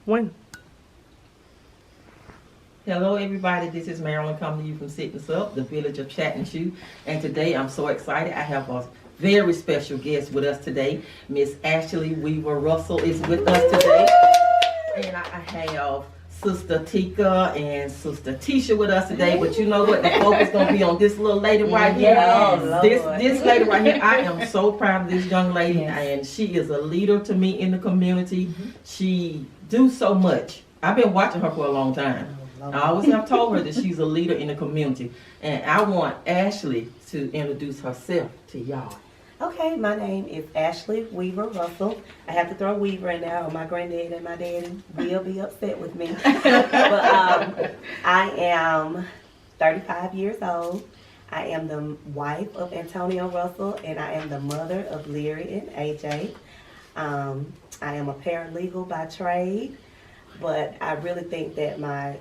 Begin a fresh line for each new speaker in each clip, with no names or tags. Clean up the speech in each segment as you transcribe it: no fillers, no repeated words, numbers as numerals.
When?
Hello, everybody. This is Marilyn coming to you from Sickness Up, the village of Chattanooga. And today I'm so excited. I have a very special guest with us today. Miss Ashley Weaver Russell is with us today. And I have Sister Tika and Sister Tisha with us today. But you know what? The focus going to be on this little lady right here. This lady right here. I am so proud of this young lady. And she is a leader to me in the community. She do so much. I've been watching her for a long time. I always have told her that she's a leader in the community. And I want Ashley to introduce herself to y'all.
Okay, my name is Ashley Weaver Russell. I have to throw Weaver in there, or my granddad and my daddy will be upset with me. But I am 35 years old. I am the wife of Antonio Russell, and I am the mother of Leary and AJ. I am a paralegal by trade. But I really think that my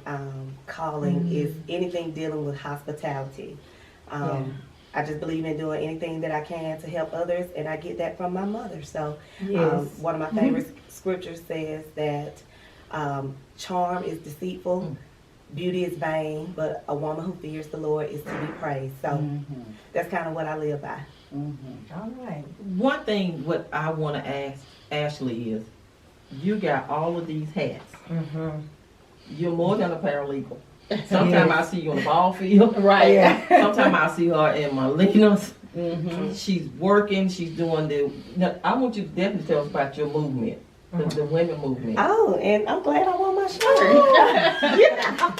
calling is anything dealing with hospitality. I just believe in doing anything that I can to help others, and I get that from my mother. So one of my favorite scriptures says that charm is deceitful, beauty is vain, but a woman who fears the Lord is to be praised. So that's kind of what I live by.
All right. One thing what I want to ask Ashley is, you got all of these hats. You're more than a paralegal. Sometimes I see you on the ball field.
Right. Yeah.
Sometimes I see her in Malinas. She's working. She's doing the. Now, I want you to definitely tell us about your movement, the women movement.
Oh, and I'm glad I wore my shirt.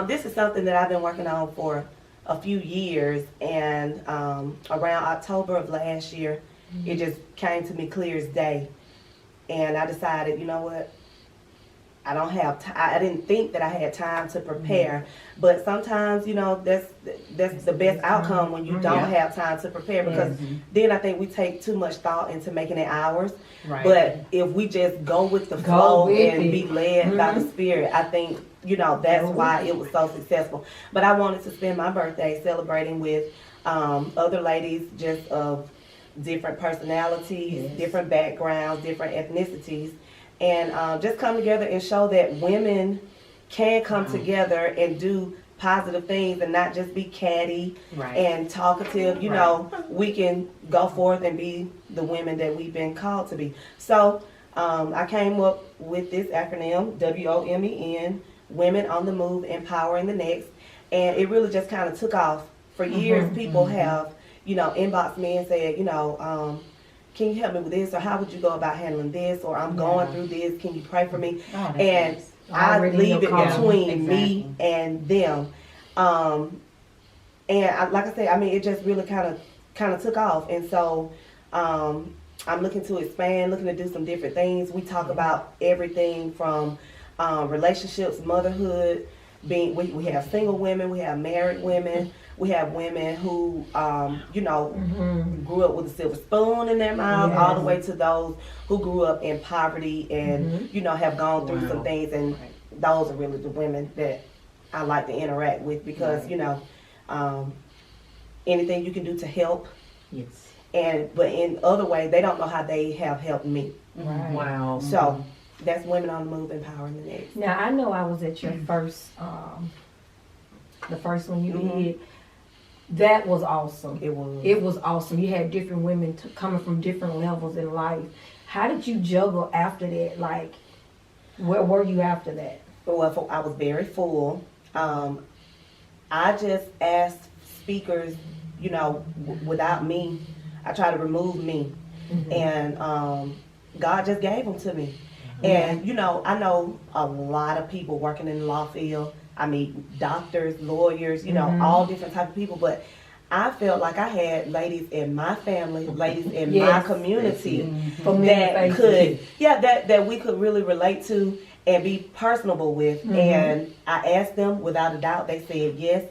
This is something that I've been working on for a few years, and around October of last year, it just came to me clear as day. And I decided, you know what? I don't have I didn't think that I had time to prepare, but sometimes, you know, that's the best outcome when you don't have time to prepare, because then I think we take too much thought into making it ours. Right. But if we just go with the flow and be led by the Spirit, I think, you know, that's why it was so successful. But I wanted to spend my birthday celebrating with other ladies just of different personalities, different backgrounds, different ethnicities, and just come together and show that women can come together and do positive things and not just be catty and talkative. You know, we can go forth and be the women that we've been called to be. So I came up with this acronym, WOMEN, Women on the Move, Empowering the Next, and it really just kind of took off. For years, people have, you know, inboxed me and said, you know, can you help me with this, or how would you go about handling this, or I'm going through this, can you pray for me? And I leave it between me and them. And like I said, I mean, it just really kind of took off. And so I'm looking to expand, looking to do some different things. We talk about everything from relationships, motherhood. We have single women, we have married women. We have women who, you know, grew up with a silver spoon in their mouth, all the way to those who grew up in poverty and, you know, have gone through some things. And those are really the women that I like to interact with, because, you know, anything you can do to help.
Yes.
But in other ways, they don't know how they have helped me.
Wow.
So that's Women on the Move, Empowering the Next.
Now, I know I was at your first, the first one you did. That was awesome. It was awesome. You had different women coming from different levels in life. How did you juggle after that? Like, where were you after that?
Well, I was very full. I just asked speakers, you know, without me, I try to remove me. And God just gave them to me. And, you know, I know a lot of people working in the law field. I meet doctors, lawyers, you know, all different type of people. But I felt like I had ladies in my family, ladies in my community that could, that we could really relate to and be personable with. And I asked them, without a doubt, they said yes.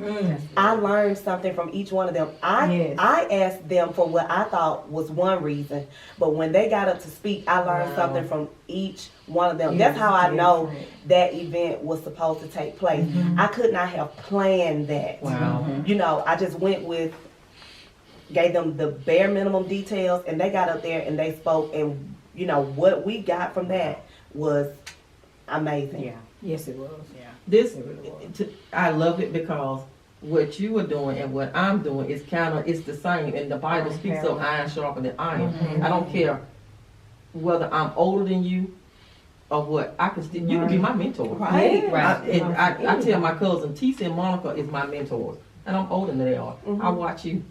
I learned something from each one of them. I asked them for what I thought was one reason, but when they got up to speak, I learned something from each one of them. That's how I know that event was supposed to take place. I could not have planned that. You know, I just went with, gave them the bare minimum details, and they got up there and they spoke, and you know what we got from that was, amazing.
Yeah.
Yes, it was.
Yeah.
This,
It really was.
I love it because what you are doing and what I'm doing is it's the same. And the Bible speaks of iron sharpening iron. I don't care whether I'm older than you or what. I can still, you can be my mentor.
Right.
I tell my cousin, Tisa and Monica is my mentors. And I'm older than they are. I watch you.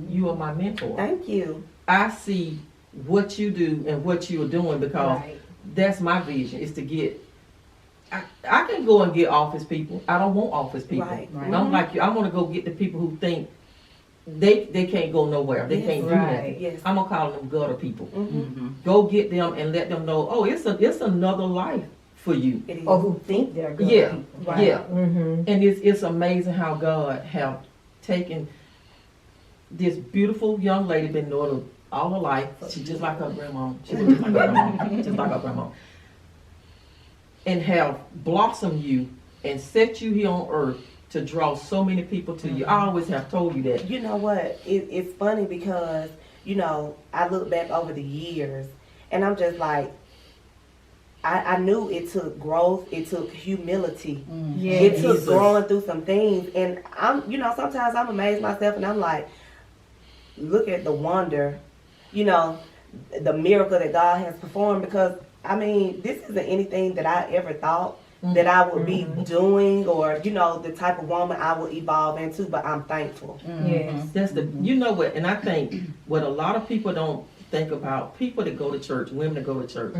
You are my mentor.
Thank you.
I see what you do and what you are doing because
Right.
that's my vision is to get. I can go and get office people. I don't want office people.
Right.
Right.
And I'm like you. I want to go get the people who think they can't go nowhere. They
Yes.
can't do
Right.
nothing.
Yes.
I'm gonna call them gutter people.
Mm-hmm.
Go get them and let them know. Oh, it's another life for you.
It is.
Or who think they're good
Yeah.
people.
Right.
Yeah.
Mm-hmm.
And it's amazing how God have taken this beautiful young lady, been knowing her all her life. She just like her grandma. She was just like her grandma. Just like her grandma. And have blossomed you and set you here on earth to draw so many people to you. I always have told you that.
You know what? It's funny because, you know, I look back over the years and I'm just like, I knew it took growth, it took humility,
Yeah.
it took
Jesus.
growing through some things. And I'm, you know, sometimes I'm amazed myself and I'm like, look at the wonder, you know, the miracle that God has performed because, I mean, this isn't anything that I ever thought that I would be doing or, you know, the type of woman I would evolve into, but I'm thankful.
Yes.
That's the, you know what, and I think what a lot of people don't think about, people that go to church, women that go to church,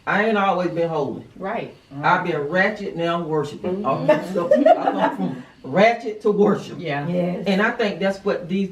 I ain't always been holy.
Right.
I've been ratchet, now I'm worshiping. So I come from ratchet to worship.
Yeah.
Yes.
And I think that's what these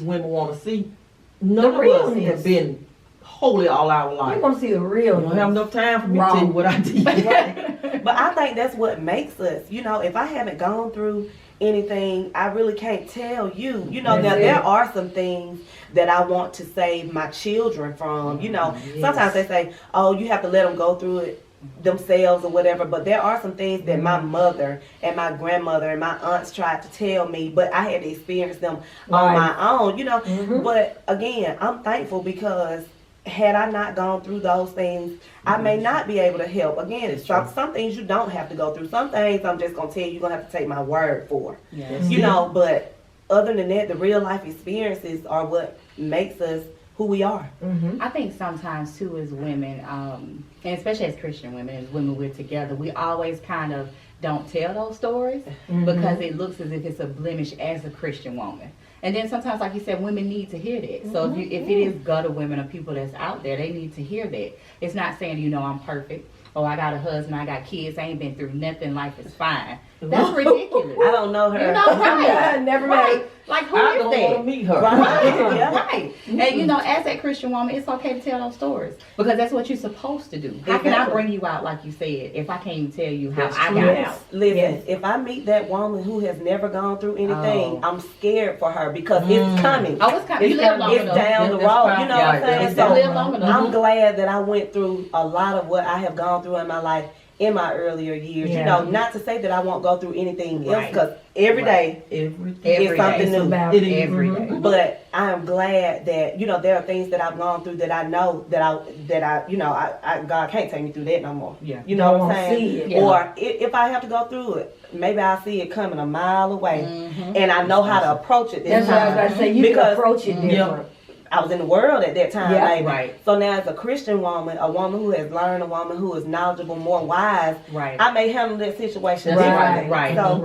women want to see. None of us
realness.
have been holy all our
You
life.
want to see the real.
I don't have enough time for me to tell you what I did.
But I think that's what makes us, you know, if I haven't gone through anything, I really can't tell you. You know,
That's
now
it.
there are some things that I want to save my children from. You know,
Yes.
sometimes they say, oh, you have to let them go through it themselves or whatever. But there are some things that my mother and my grandmother and my aunts tried to tell me, but I had to experience them on
Right.
my own, you know.
Mhm.
But again, I'm thankful because had I not gone through those things, I may not be able to help. Again,
That's
some things you don't have to go through. Some things I'm just gonna tell you, you're gonna have to take my word for.
Yes.
You know, but other than that, the real life experiences are what makes us who we are.
Mm-hmm.
I think sometimes too as women, and especially as Christian women, as women we're together, we always kind of don't tell those stories because it looks as if it's a blemish as a Christian woman. And then sometimes, like you said, women need to hear that. So if it is gutter women or people that's out there, they need to hear that. It's not saying, you know, I'm perfect. Oh, I got a husband, I got kids, I ain't been through nothing, life is fine. That's ridiculous.
I don't know her.
You know, right?
Never met
right.
her.
Like, who
I
is
don't
that?
want to meet her.
Right. Yeah.
Right. And you know, as that Christian woman, it's okay to tell those stories because that's what you're supposed to do. How can I
Exactly.
bring you out like you said if I can't even tell you how
That's
I
true.
got
Yes.
out?
Listen,
Yes.
if I meet that woman who has never gone through anything,
Oh.
I'm scared for her because it's coming.
Oh, it's kind of, you live long
It's
enough.
down the
That's
road.
fine.
You know
Yeah,
what I'm saying?
that's
You
So
live long enough.
I'm glad that I went through a lot of what I have gone through in my life in my earlier years.
Yeah.
You know, not to say that I won't go through anything else
Right.
because every day
Every
Every
it's something
day.
new.
About
It is.
Every
Mhm.
day.
But I'm glad that, you know, there are things that I've gone through that I know that I you know, I God can't take me through that no more.
Yeah.
You know
Don't
what I'm
wanna
saying?
see it.
Yeah.
Or if I have to go through it, maybe I'll see it coming a mile away
Mhm.
and I know how to approach it this
That's what I was
time.
about to say. You
Because-
can approach it different.
I was in the world at that time,
Yeah.
maybe.
Right.
So now as a Christian woman, a woman who has learned, a woman who is knowledgeable, more wise,
Right.
I may handle that situation
That's
differently.
right, right,
So,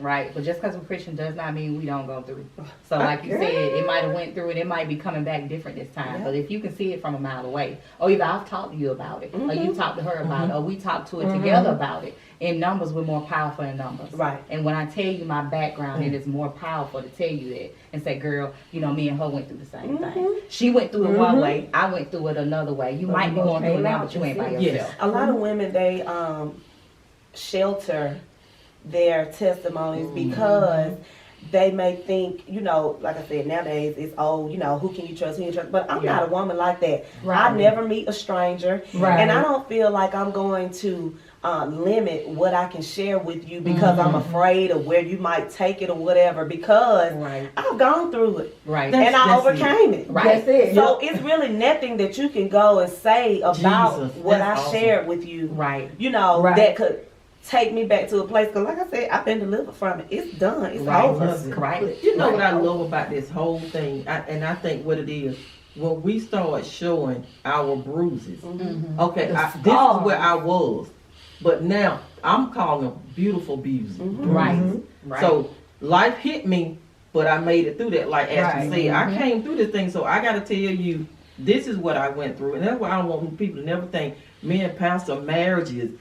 right. But just because we're Christian does not mean we don't go through. So like you said, it might have went through it. It might be coming back different this time.
Yeah.
But if you can see it from a mile away, or either I've talked to you about it, or you talked to her about it, or we talked to it together about it. In numbers, we're more powerful in numbers.
Right.
And when I tell you my background, it is more powerful to tell you that and say, girl, you know, me and her went through the same thing. She went through it one way, I went through it another way. You might be going through it now, but you ain't by
Yes.
yourself.
A lot of women, they shelter their testimonies because they may think, you know, like I said, nowadays it's, oh, you know, who can you trust, who can you trust? But I'm not a woman like that.
Right.
I never meet a stranger.
Right.
And I don't feel like I'm going to limit what I can share with you because I'm afraid of where you might take it or whatever, because
Right.
I've gone through it
Right.
That's-
and I
that's
overcame it.
Right.
That's it.
So it's really nothing that you can go and say about
Jesus,
what I
that's awesome.
shared with you,
Right.
you know,
Right.
that could take me back to a place. Because like I said, I've been delivered from it. It's done. It's
Right.
over.
Right.
You know what I love about this whole thing, and I think what it is, when we start showing our bruises.
Mhm.
Okay,
The
this is
scars.
where I was, but now I'm calling them beautiful bruises.
Right. Right.
So life hit me, but I made it through that. Like Ashley
Right.
said, I
Mhm.
came through this thing, so I got to tell you, this is what I went through, and that's why I don't want people to never think me and Pastor marriages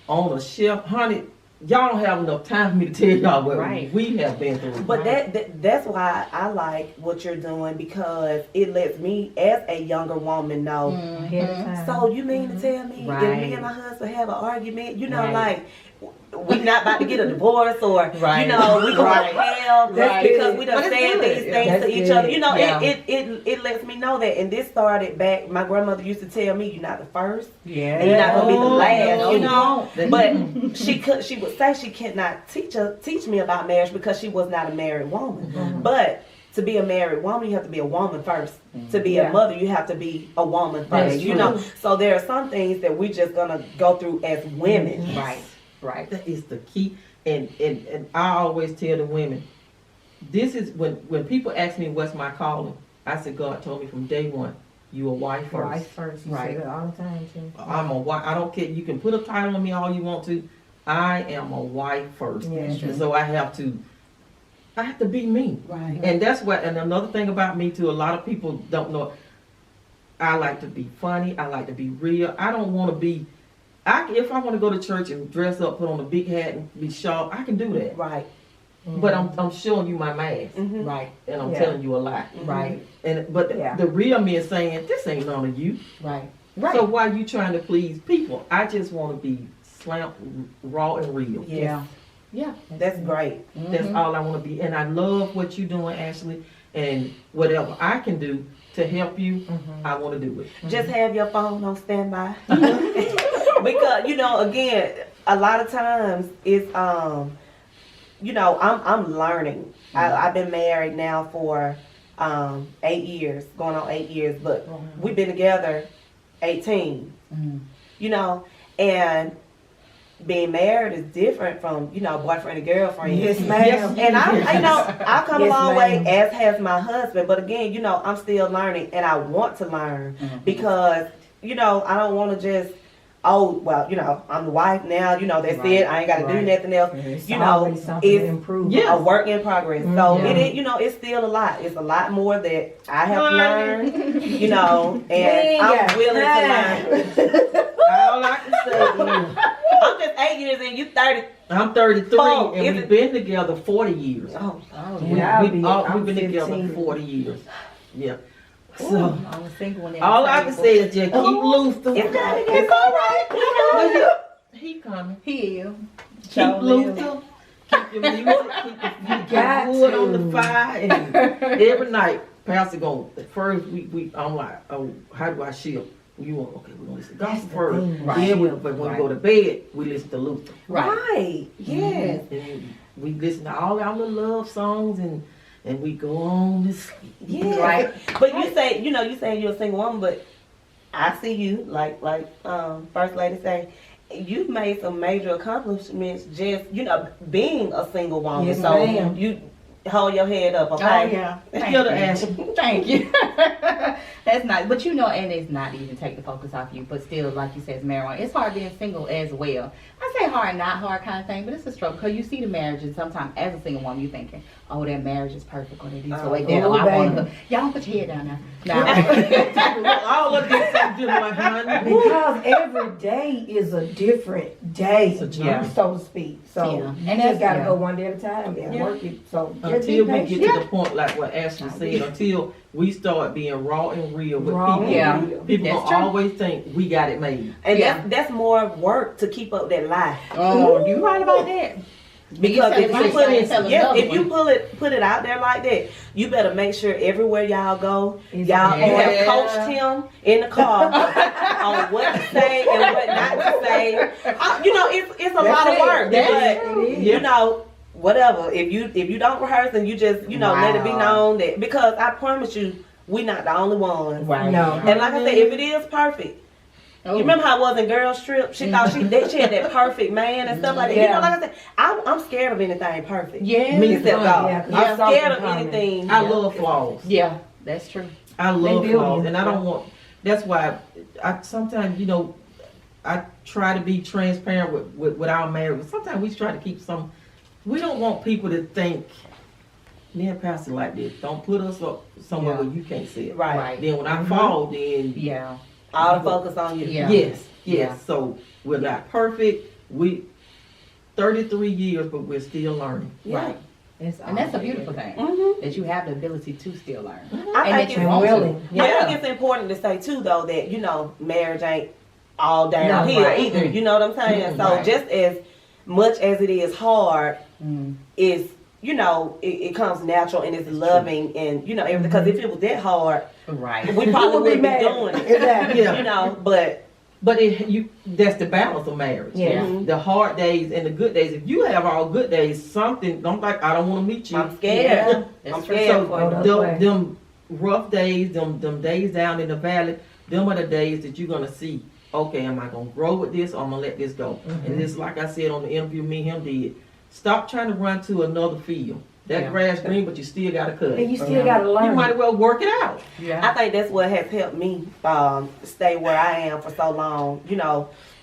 on a shelf, honey. Y'all don't have enough time for me to tell y'all what
Right.
we have been through.
But that's why I like what you're doing, because it lets me as a younger woman know.
Ahead of time.
So you mean to tell me if
Right.
me and my husband have an argument, you know,
Right.
like we not about to get a divorce, or
Right.
you know, we going
Right.
to hell
That's
because
good.
we
But
done
it's
said
good.
these things
That's
to each
good.
other. You know,
Yeah.
it lets me know that. And this started back. My grandmother used to tell me, "You're not the first,
Yeah.
and you're not gonna be the
Oh,
last."
no,
You
you
know.
won't.
But she would say she could not teach me about marriage because she was not a married woman. But to be a married woman, you have to be a woman first. To be
Yeah.
a mother, you have to be a woman
That's
first. You
true.
know, so there are some things that we're just gonna go through as women.
Right. Right.
That is the key. And I always tell the women, this is when people ask me what's my calling, I said God told me from day one, you a wife first.
Right first. You
Right.
say that all the time too.
I'm a wife. I don't care. You can put a title on me all you want to. I am a wife first.
Yeah,
That's true.
And so I have to be me.
Right.
And that's what, and another thing about me too, a lot of people don't know, I like to be funny, I like to be real. I don't want to be, if I want to go to church and dress up, put on a big hat and be sharp, I can do that.
Right.
But I'm showing you my mask,
Mhm.
Right.
and I'm
Yeah.
telling you a lie.
Right.
But
Yeah.
the real me is saying, this ain't none of you.
Right.
So why you trying to please people? I just want to be raw and real.
Yeah.
Yeah.
That's great.
That's all I want to be. And I love what you're doing, Ashley. And whatever I can do to help you, I want to do it.
Just have your phone on standby. Because, you know, again, a lot of times it's you know, I'm learning. I've been married now for 8 years, going on 8 years, but we've been together 18.
Mhm.
You know, and being married is different from, you know, boyfriend and girlfriend.
Yes, ma'am.
And I know I've come
Yes,
a long
ma'am.
way, as has my husband. But again, you know, I'm still learning, and I want to learn because, you know, I don't want to just, oh, well, you know, I'm the wife now. You know, that's
Right,
it. I ain't got to do
right.
nothing else.
It's
You know,
always something to
it's
improve.
Yeah.
a work in progress. So
Mhm.
it is, you know, it's still a lot. It's a lot more that I have to
Learning.
learn. You know, and
ain't
I'm
got
willing to learn.
All I can say is,
I'm just 8 years in. You 30.
I'm 33
Oh,
and
is
we've
it-
been together 40 years.
Oh,
Oh,
We,
Yeah,
yeah.
I'm
we've been together
15.
40 years. Yeah. So,
I'm a single one.
all I can say is just keep loose.
it's all right.
Well, yeah, he coming.
He is.
Keep loose. Keep your music. Keep
got
the wood on
to.
the fire. And every night, Pastor going, at first, I'm like, oh, how do I shield? You want, okay, we're going to listen to gospel first.
thing,
right.
Then, but when we go to bed, we listen to Luther.
Right.
Right. Yes.
And we listen to all our little love songs and we go on to sleep.
Yeah.
Right.
But you say, you know, you saying you're a single woman, but I see you like First Lady say, you've made some major accomplishments just, you know, being a single woman.
Yes,
so
ma'am.
you hold your head up,
Oh,
okay?
yeah.
Let's
Thank
go to
you.
Ashley.
Thank you. That's not, but you know, and it's not even take the focus off you, but still, like you said, it's marijuana. It's hard being single as well. I say hard, not hard kind of thing, but it's a struggle because you see the marriage, and sometimes as a single woman, you thinking, oh, that marriage is perfect, or they do so like that.
Oh,
Oh, I want
baby.
to. Y'all put your head down now. Now,
all of this I'm doing, my honey.
Because every day is a different day,
It's a journey.
Yeah.
so to speak. So
Yeah.
you
And
just
that's-
gotta
yeah.
go one day at a time and
Yeah.
work it. So just be
Until we get
patient.
to the point like what Ashley said, until we start being raw and real with
Raw
people.
and
Yeah.
real.
People
That's
gonna
true.
always think we got it made.
And
Yeah.
that's more work to keep up that lie.
oh, you right about that.
Because
said
if
one
you put
thing,
it,
tell
yes,
another
if you
one.
put it out there like that, you better make sure everywhere y'all go,
Is
y'all
it?
you have
Yeah.
coached him in the car on what to say and what not to say. You know, it's a lot of work, but you know, whatever. If you don't rehearse and you just let it be
Wow.
known that, because I promise you, we not the only ones.
Right.
No.
And like I said, if it is perfect.
Oh.
You remember how it was in Girls Trip? She thought she had that perfect man and stuff like that. You
Yeah.
know, like I said, I'm scared of anything perfect.
Yeah.
Me
Except God.
Yeah, 'cause
I'm
it's
scared of
something coming.
anything.
I love flaws.
Yeah, that's true.
I love
They build
flaws,
you.
and I don't want. That's why I sometimes I try to be transparent with our marriage. But sometimes we try to keep some. We don't want people to think, me and Pastor like this. Don't put us up somewhere
Yeah.
where you can't see it.
Right.
Right.
Then when I fall, then
Yeah.
All the focus on you.
Yeah.
yes.
Yeah.
So we're not perfect. We 33 years, but we're still learning.
Yeah.
Right.
It's
And that's a
all
beautiful thing.
Mm-hmm.
That you have the ability to still learn.
I
And
think
that
it's
you
and
want to.
willing.
I
Yeah.
think it's important to say too, though, that marriage ain't all downhill
right.
either. You know what I'm saying? So
Right.
just as much as it is hard,
Mm.
is it comes natural and it's loving and everything. Because if it was that hard,
Right.
we probably wouldn't be
mad.
doing it.
Exactly.
Yeah.
But
But that's the balance of marriage.
Yeah.
Mhm.
The hard days and the good days. If you have all good days, something don't like I don't want to meet you.
I'm scared.
Yeah. That's
I'm
true.
scared
So
for
Oh,
you.
that's right.
them rough days, them days down in the valley, them are the days that you're gonna see. Okay, am I gonna grow with this or I'm gonna let this go? And it's like I said on the interview me and him did. Stop trying to run to another field. That
Yeah.
grass green, but you still gotta cut
And
it.
you still gotta
You
learn.
might as well work it out.
I
Yeah.
think that's what has helped me stay where I am for so long.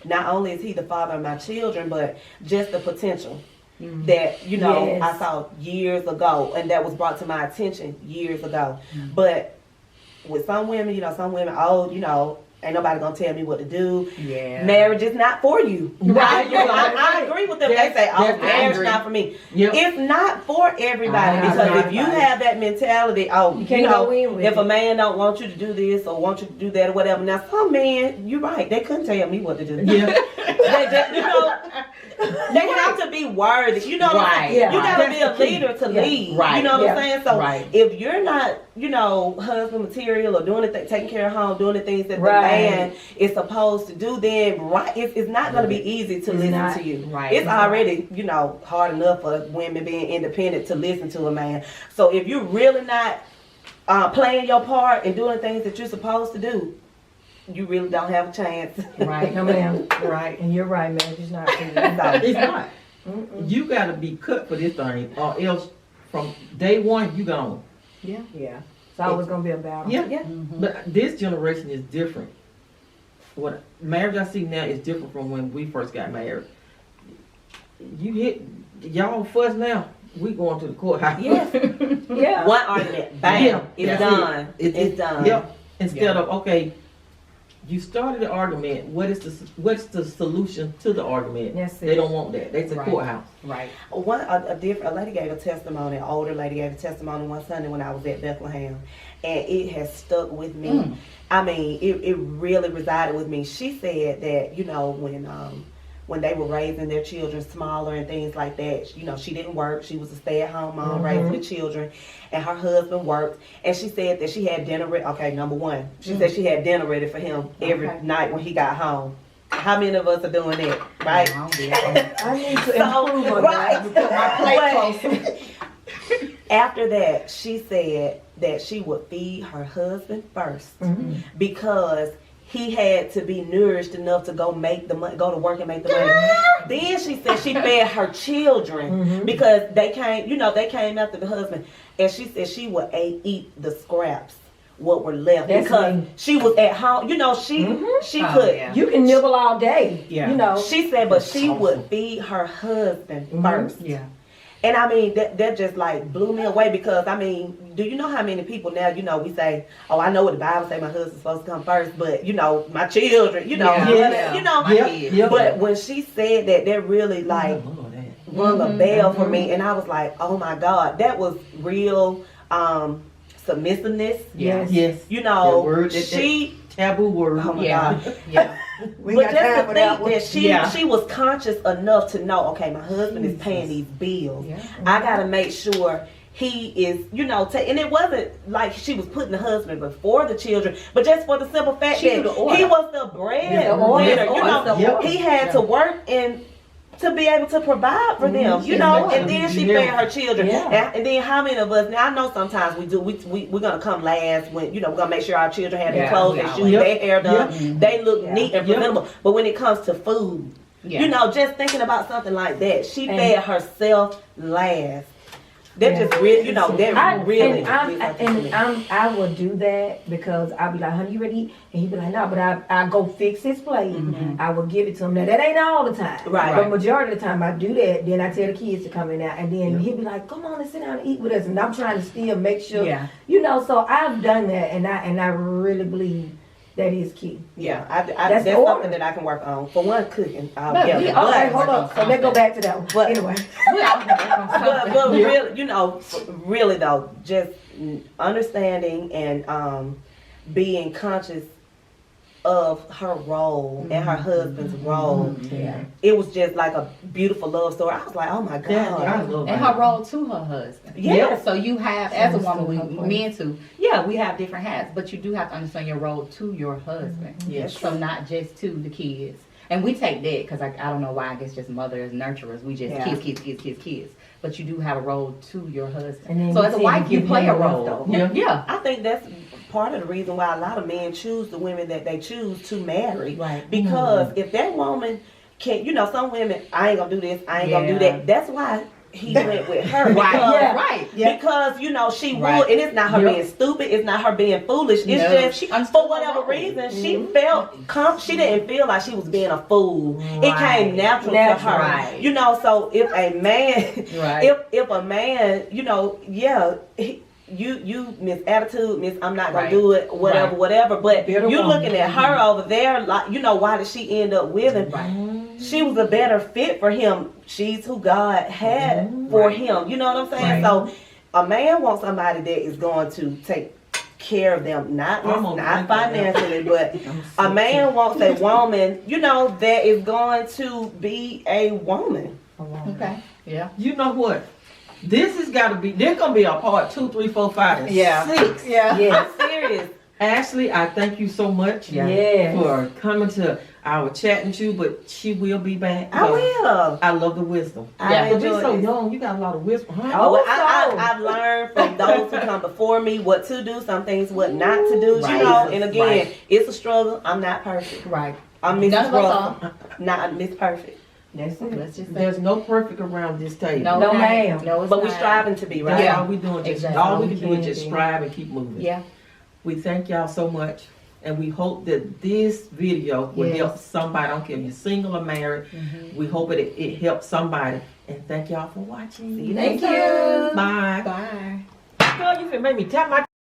Not only is he the father of my children, but just the potential that
Yes.
I saw years ago, and that was brought to my attention years ago. But with some women, ain't nobody gonna tell me what to do.
Yeah.
Marriage is not for you.
Right.
I agree with them. They say,
That's-
marriage
agree.
not for me.
Yep.
It's not for everybody,
I
because
agree.
if you have that mentality,
You can't go in with
if
it.
a man don't want you to do this or want you to do that or whatever. Now some men, you're right, they couldn't tell me what to do.
Yeah.
They have to be worthy. You know what I'm
Right.
saying?
Yeah.
You gotta be a
That's the key.
leader to
Yeah.
lead.
Right.
You know what
Yeah.
I'm saying? So
Right.
if you're not, husband material or doing it, taking care of home, doing the things that
Right.
the man is supposed to do, then it's not gonna be easy to
It's
listen
not.
to you.
Right.
It's already, hard enough for women being independent to listen to a man. So if you're really not playing your part and doing things that you're supposed to do, you really don't have a chance.
Right.
No, ma'am.
Right.
And you're right, man. It's not for you.
It's not. You gotta be cut for this thing, or else from day one you gone.
Yeah.
Yeah. It's always gonna be a battle.
Yeah.
Yeah.
But this generation is different. What marriage I see now is different from when we first got married. Y'all fuss now. We going to the courthouse.
Yes.
Yeah.
One argument, bam,
Yeah.
it's
That's
done.
it.
It's done.
Yep. Instead
Yeah.
of okay, you started the argument. What's the solution to the argument?
That's it.
They don't want that. They say
Right.
courthouse.
Right.
A lady gave a testimony, an older lady gave a testimony one Sunday when I was at Bethlehem, and it has stuck with me.
Mm.
I mean, it really resided with me. She said that, when they were raising their children smaller and things like that, she didn't work. She was a stay-at-home mom raising the children, and her husband worked. And she said that she had dinner ready. Okay, number one, she said she had dinner ready for him every
Okay.
night when he got home. How many of us are doing that, right?
I don't do that.
I need to
So,
improve on
right.
that.
But after that, she said that she would feed her husband first
Mm-hmm.
because he had to be nourished enough to go make the money, go to work and make the money. Then she said she fed her children because they came after the husband, and she said she would eat the scraps, what were left,
That's
because
me.
she was at home. She
Oh,
could.
yeah.
You can nibble all day.
Yeah.
You know.
She said, but she would feed her husband first.
Yeah.
And I mean, that just like blew me away, because I mean, do you know how many people now, we say, oh, I know what the Bible say, my husband's supposed to come first, but my children,
Yeah.
But when she said that really like rung a bell for me, and I was like, oh my God, that was real submissiveness.
Yeah.
Yes.
You know,
That word,
she,
taboo word.
oh my
Yeah.
God.
Yeah.
We
But
got
just
time
to
for that
think
one.
that
Yeah.
she was conscious enough to know, okay, my husband is paying these bills.
Yeah.
I gotta make sure he is, and it wasn't like she was putting the husband before the children, but just for the simple fact
She
that
knew the order.
he was the breadwinner.
order.
Yep.
He had to work and to be able to provide for them,
Yes,
and then she fed her children.
Yeah.
And then how many of us, now I know sometimes we're gonna come last when, we're gonna make sure our children have their
Yeah,
clothes,
we
their
always-
shoes, their hair done,
Yep.
they look
Yeah.
neat and
Yep.
presentable. But when it comes to food,
Yeah.
just thinking about something like that, she
And-
fed herself last. That
Yeah.
just really, that really.
I would do that because I'd be like, honey, you ready to eat? And he'd be like, no, but I go fix his plate. I would give it to him. Now, that ain't all the time.
Right.
But majority of the time I do that. Then I tell the kids to come in now. And then he'd be like, come on and sit down and eat with us. And I'm trying to still make sure,
Yeah.
so I've done that. And I really believe that is key.
Yeah,
That's
that's
the order.
something that I can work on. For one, cooking.
But
Yeah,
we
but-
always
Okay, hold up. So let's go back to that one.
But-
Anyway.
but really, really though, just understanding and being conscious of her role and her husband's role.
Yeah.
It was just like a beautiful love story. I was like, oh my God.
Yeah, I love
And
that.
her role to her husband.
Yeah.
So you have, as a
Sounds
woman,
so helpful.
men too, we have different hats, but you do have to understand your role to your husband.
Yes.
So not just to the kids. And we take that because I don't know why, I guess just mothers, nurturers, we just
Yeah.
kids. But you do have a role to your
And
husband.
then
So
you
as a
said
wife,
you
you
give
play
him
a
a
role.
leftover.
Yeah.
I think that's part of the reason why a lot of men choose the women that they choose to marry.
Right.
Because if that woman can, some women, I ain't gonna do this, I ain't gonna do
Yeah.
that. That's why he went with her.
Right.
Because,
Yeah.
Right.
Yeah.
because she
Right.
would, and it's not her
Yep.
being stupid, it's not her being foolish. It's
No,
just
she understood
for
her
whatever
role.
reason she felt she didn't feel like she was being a fool. It
Right.
came natural to
Natural.
her.
Right.
So if a man,
Right.
if a man, you miss attitude, miss I'm not gonna
Right.
do it, whatever,
Right.
whatever. But
Better
you're
woman.
looking at her over there, like why did she end up with him?
Right.
She was a better fit for him. She's who God had for
Right.
him. You know what I'm saying?
Right.
So a man wants somebody that is going to take care of them, not financially, but a man wants a woman, that is going to be a woman.
Okay. Yeah.
You know what? This has got to be. There's gonna be a part 2, 3, 4, 5, and 6.
Yeah.
Yes.
I'm serious.
Ashley, I thank you so much
Yes.
for coming to our chat and you. But she will be back.
I will.
I love the wisdom.
I
But you're
enjoy
so
this.
young. You got a lot of wisdom. Huh?
Oh,
Oh, so.
I've learned from those who come before me what to do, some things what not to do.
Right.
And again,
Right.
it's a struggle. I'm not perfect.
Right.
I'm Mrs.
None of us
Russell, not Miss Perfect.
That's it.
Let's just say.
There's no perfect around this table.
No,
No,
it's not.
ma'am.
No, it's
But we're
not.
striving to be,
That's
right?
Yeah.
all we doing. Just
Exactly.
all we
All
can
we
do is
can
just
do.
strive and keep moving.
Yeah.
We thank y'all so much, and we hope that this video will
Yes.
help somebody. I don't care if you're single or married. We hope it helps somebody. And thank y'all for watching.
See you
Thank
next time.
you.
Bye.
Bye.
Girl, you finna make me tap my